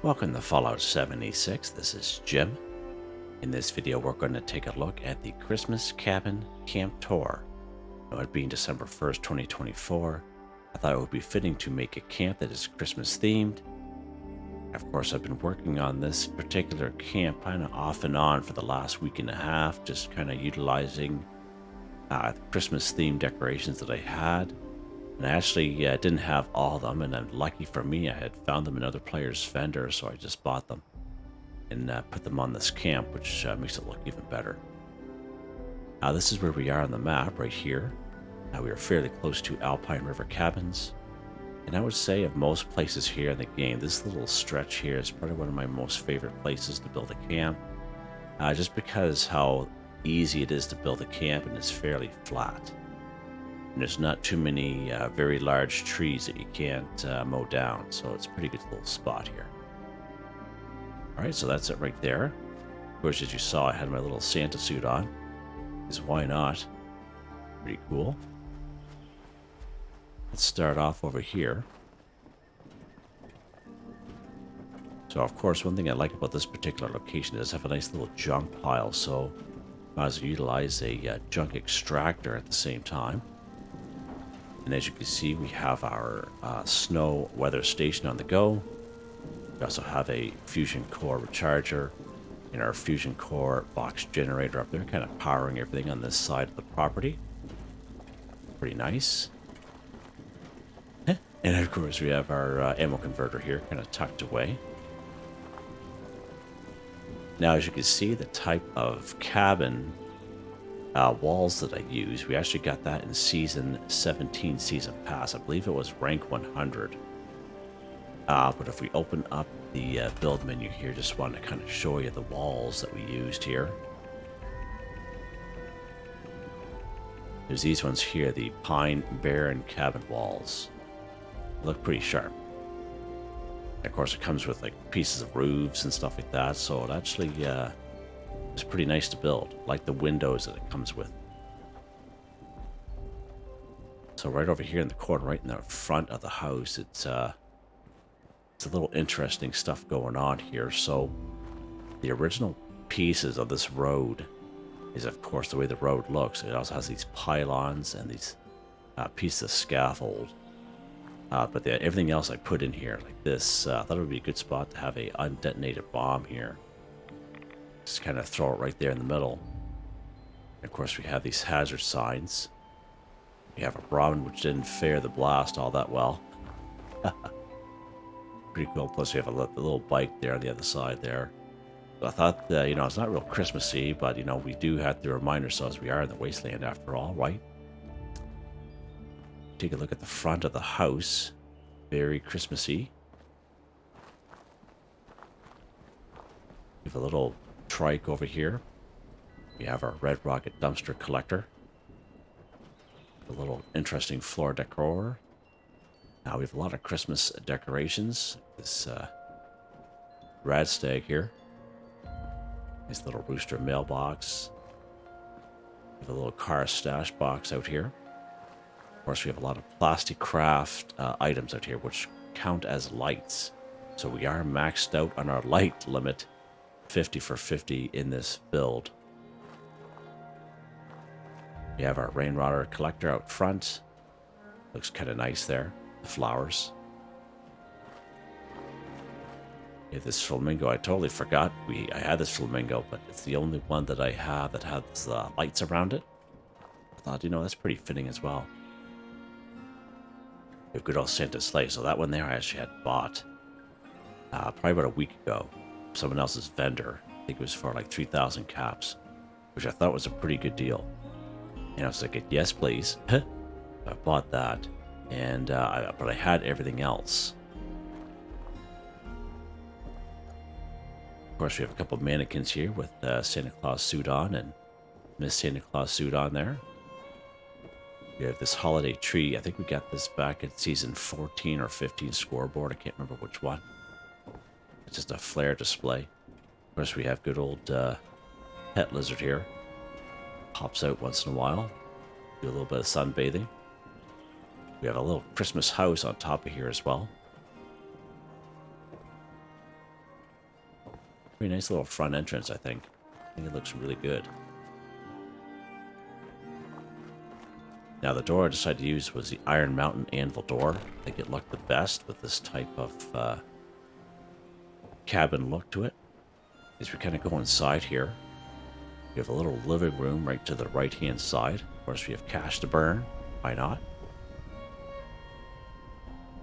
Welcome to Fallout 76. This is Jim. In this video, we're going to take a look at the Christmas Cabin Camp Tour. Now, it being December 1st, 2024, I thought it would be fitting to make a camp that is Christmas themed. Of course, I've been working on this particular camp kind of off and on for the last week and a half, just kind of utilizing the Christmas themed decorations that I had. And I actually didn't have all of them, and I'm lucky for me, I had found them in other players' vendors, so I just bought them and put them on this camp, which makes it look even better. Now, this is where we are on the map, right here. We are fairly close to Alpine River Cabins, and I would say of most places here in the game, this little stretch here is probably one of my most favorite places to build a camp, just because how easy it is to build a camp, and it's fairly flat. And there's not too many very large trees that you can't mow down, so it's a pretty good little spot here. Alright, so that's it right there. Of course, as you saw, I had my little Santa suit on, because why not? Pretty cool. Let's start off over here. So, of course, one thing I like about this particular location is have a nice little junk pile, so might as well utilize a junk extractor at the same time. And as you can see, we have our snow weather station on the go. We also have a fusion core recharger and our fusion core box generator up there, kind of powering everything on this side of the property. Pretty nice. And of course, we have our ammo converter here, kind of tucked away. Now, as you can see, the type of cabin walls that I use, we actually got that in Season 17 Season Pass. I believe it was rank 100. But if we open up the build menu here, just wanted to kind of show you the walls that we used here. There's these ones here, the Pine Barren cabin walls. They look pretty sharp. And of course, it comes with like pieces of roofs and stuff like that, so it actually it's pretty nice to build, like the windows that it comes with. So right over here in the corner, right in the front of the house, it's a little interesting stuff going on here. So the original pieces of this road is, of course, the way the road looks. It also has these pylons and these pieces of scaffold. But everything else I put in here, like this, I thought it would be a good spot to have a undetonated bomb here. Just kind of throw it right there in the middle. And of course, we have these hazard signs. We have a Brahmin, which didn't fare the blast all that well. Pretty cool. Plus, we have a little bike there on the other side there. So I thought, it's not real Christmassy, but, we do have to remind ourselves we are in the wasteland after all, right? Take a look at the front of the house. Very Christmassy. We have a little trike over here. We have our red rocket dumpster collector. A little interesting floor decor. Now we have a lot of Christmas decorations. This rad stag here. Nice little rooster mailbox. We have a little car stash box out here. Of course, we have a lot of plastic craft items out here, which count as lights. So we are maxed out on our light limit. 50 for 50 in this build. We have our rain rotter collector out front. Looks kind of nice there. The flowers. We have this flamingo. I totally forgot I had this flamingo, but it's the only one that I have that has lights around it. I thought, that's pretty fitting as well. We have good old Santa sleigh. So that one there I actually had bought probably about a week ago. Someone else's vendor. I think it was for like 3,000 caps, which I thought was a pretty good deal. And I was like, yes, please. I bought that, and but I had everything else. Of course, we have a couple of mannequins here with Santa Claus suit on and Miss Santa Claus suit on there. We have this holiday tree. I think we got this back at season 14 or 15 scoreboard. I can't remember which one. It's just a flare display. Of course, we have good old pet lizard here. Pops out once in a while. Do a little bit of sunbathing. We have a little Christmas house on top of here as well. Pretty nice little front entrance, I think. I think it looks really good. Now the door I decided to use was the Iron Mountain Anvil door. I think it looked the best with this type of cabin look to it. As we kind of go inside here, we have a little living room right to the right hand side. Of course, we have cash to burn. Why not?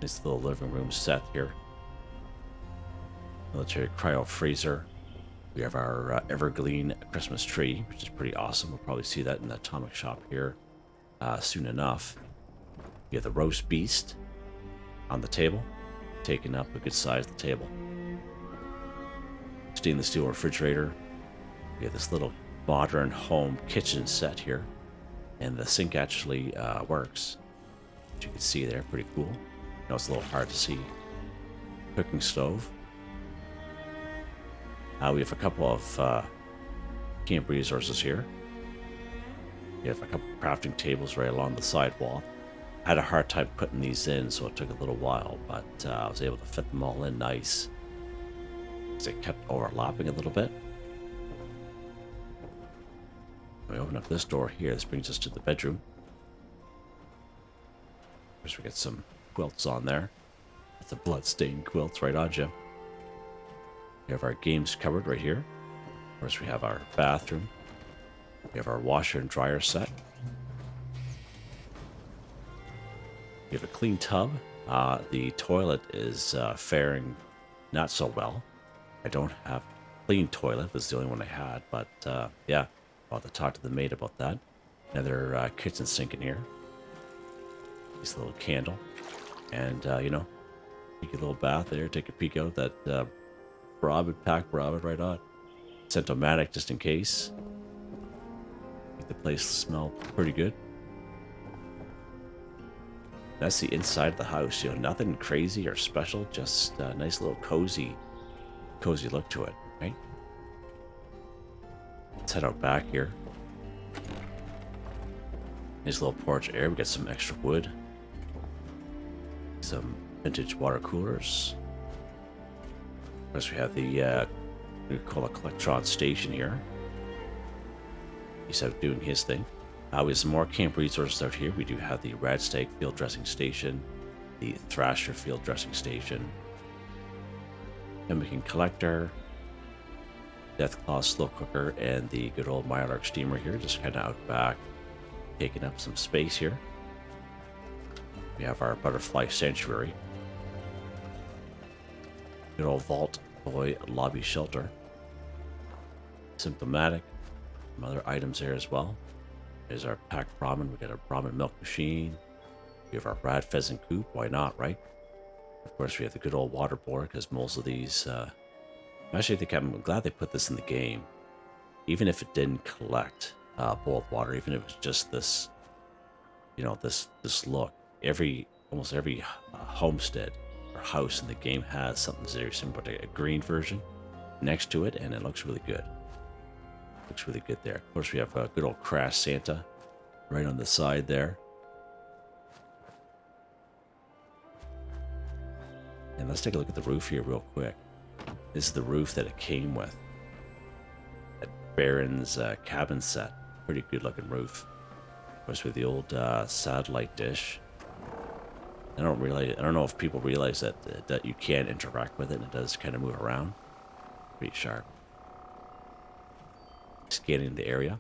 This little living room set here. Military cryo freezer. We have our evergreen Christmas tree, which is pretty awesome. We'll probably see that in the atomic shop here soon enough. We have the roast beast on the table, taking up a good size of the table. Stainless steel refrigerator. We have this little modern home kitchen set here, and the sink actually works. As you can see there, pretty cool. I know it's a little hard to see. Cooking stove. We have a couple of camp resources here. We have a couple of crafting tables right along the side wall. I had a hard time putting these in, so it took a little while, but I was able to fit them all in nice. They kept overlapping a little bit. We open up this door here. This brings us to the bedroom. First, we get some quilts on there. That's a blood-stained quilts right on you. We have our games cupboard right here. Of course, we have our bathroom. We have our washer and dryer set. We have a clean tub. The toilet is faring not so well. I don't have a clean toilet. This is the only one I had, but yeah, I'll have to talk to the maid about that. Another kitchen sink in here. Nice little candle. And, you know, take a little bath there, take a peek out that pack Robin right on. Sentomatic just in case. Make the place smell pretty good. That's the inside of the house, you know, nothing crazy or special, just a nice little cozy look to it, right? Let's head out back here. Nice little porch area. We got some extra wood. Some vintage water coolers. Of course, we have the we call it Collectron station here. He's out doing his thing. We have some more camp resources out here. We do have the Radstag field dressing station, the Thrasher field dressing station, Pemmican collector, Deathclaw slow cooker, and the good old Mylark steamer here, just kind of out back, taking up some space here. We have our butterfly sanctuary, good old vault boy lobby shelter, symptomatic, some other items there as well. There's our packed Brahmin. We got our Brahmin milk machine. We have our rad pheasant coop. Why not, right? Of course, we have the good old water bore, because most of these actually, I'm glad they put this in the game. Even if it didn't collect boiled water, even if it was just this, you know, this look. Almost every homestead or house in the game has something very similar to a green version next to it, and it looks really good. Looks really good there. Of course, we have a good old Crash Santa right on the side there. And let's take a look at the roof here real quick. This is the roof that it came with. That Baron's cabin set. Pretty good looking roof. Of course, with the old satellite dish. I don't know if people realize that you can interact with it, and it does kind of move around. Pretty sharp. Scanning the area.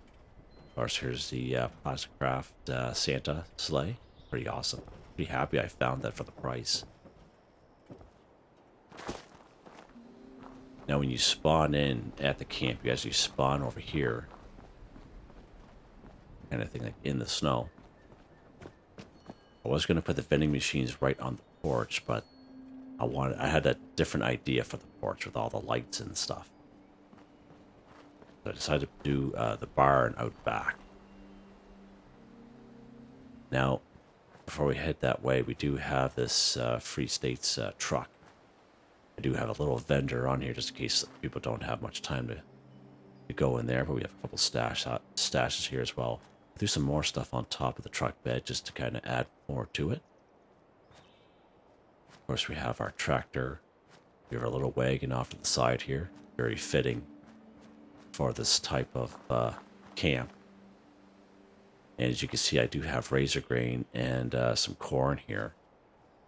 Of course, here's the plastic craft Santa sleigh. Pretty awesome. Pretty happy I found that for the price. Now, when you spawn in at the camp, you actually spawn over here. Kind of thing, like in the snow. I was going to put the vending machines right on the porch, but I had a different idea for the porch with all the lights and stuff. So I decided to do the barn out back. Now, before we head that way, we do have this Free States truck. I do have a little vendor on here just in case people don't have much time to go in there, but we have a couple stashes here as well. Do some more stuff on top of the truck bed just to kind of add more to it. Of course, we have our tractor. We have our little wagon off to the side here. very fitting for this type of camp. And as you can see, I do have razor grain and some corn here.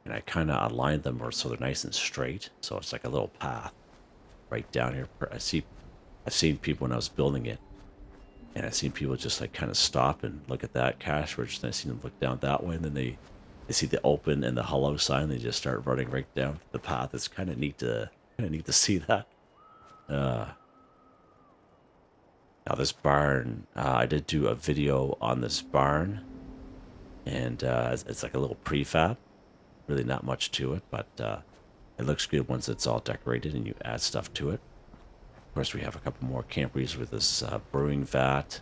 And I kind of aligned them so they're nice and straight. So it's like a little path right down here. I've seen people when I was building it. And I've seen people just like kind of stop and look at that cash register. And I've seen them look down that way. And then they see the open and the hello sign. And they just start running right down the path. It's kind of neat to see that. Now this barn, I did do a video on this barn, and it's like a little prefab. Really not much to it, but it looks good once it's all decorated and you add stuff to it. Of course, we have a couple more camp reasons with this brewing vat.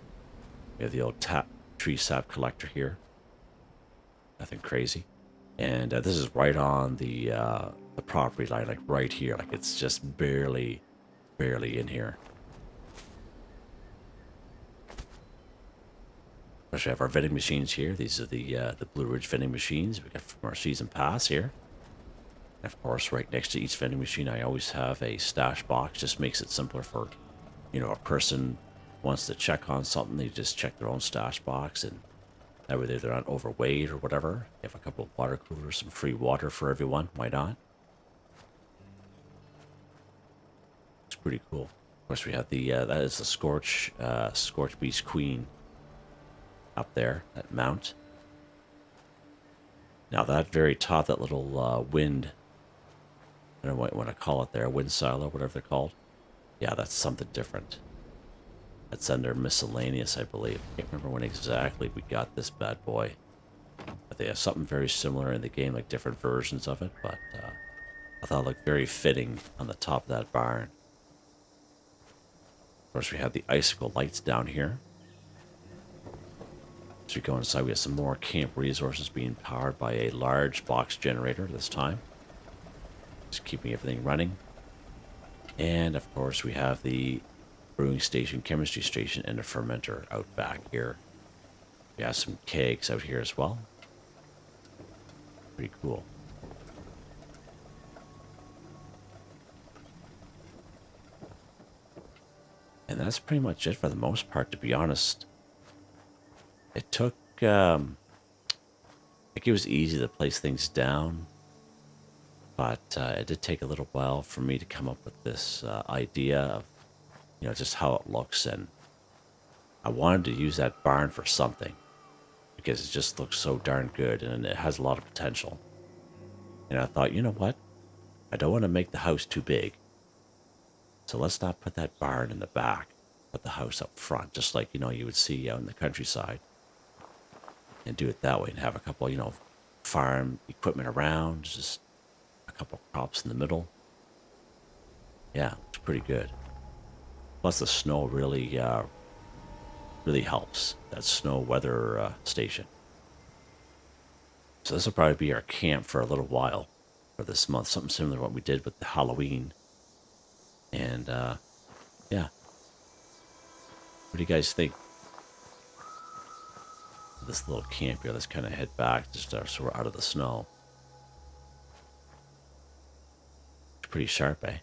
We have the old tree sap collector here. Nothing crazy. And this is right on the property line, like right here. Like it's just barely in here. We have our vending machines here. These are the Blue Ridge vending machines we got from our season pass here. And of course, right next to each vending machine, I always have a stash box. Just makes it simpler for, a person wants to check on something. They just check their own stash box, and that way they're not overweight or whatever. You have a couple of water coolers, some free water for everyone. Why not? It's pretty cool. Of course, we have the that is the Scorch Beast Queen. Up there, that mount. Now that very top, that little wind, I don't know what you want to call it there, wind silo, whatever they're called. Yeah, that's something different. That's under miscellaneous, I believe. I can't remember when exactly we got this bad boy. But they have something very similar in the game, like different versions of it. But I thought it looked very fitting on the top of that barn. Of course, we have the icicle lights down here. As we go inside, we have some more camp resources being powered by a large box generator this time. Just keeping everything running. And of course, we have the brewing station, chemistry station, and a fermenter out back here. We have some kegs out here as well. Pretty cool. And that's pretty much it for the most part, to be honest. It took, it was easy to place things down, but it did take a little while for me to come up with this idea of, just how it looks. And I wanted to use that barn for something because it just looks so darn good and it has a lot of potential. And I thought, you know what? I don't want to make the house too big. So let's not put that barn in the back, put the house up front, just like, you would see out in the countryside. And do it that way and have a couple, farm equipment around, just a couple crops in the middle. Yeah, it's pretty good. Plus the snow really helps. That snow weather station. So this will probably be our camp for a little while for this month. Something similar to what we did with the Halloween. And yeah. What do you guys think? This little camp here, let's kind of head back just so we're out of the snow. It's pretty sharp, eh?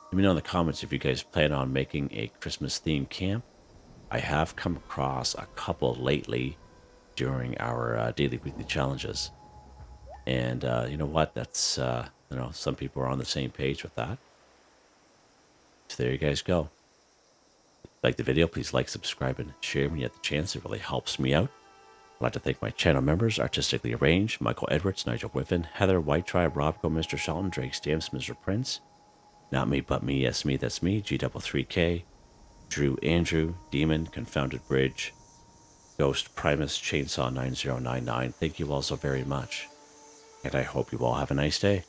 Let me know in the comments if you guys plan on making a Christmas themed camp. I have come across a couple lately during our daily weekly challenges. And you know what? That's, some people are on the same page with that. So there you guys go. Like the video, please like, subscribe, and share when you have the chance. It really helps me out. I'd like to thank my channel members, Artistically Arranged, Michael Edwards, Nigel Wiffen, Heather, Whitetribe, Robco, Mr. Shelton, Drake Stamps, Mr.Prince, NotMeButMeYesMeThatsMe, G33K, Drew Andrew, Demon, Confoundedbridge, Ghost Primus, Chainsaw 9099. Thank you all so very much. And I hope you all have a nice day.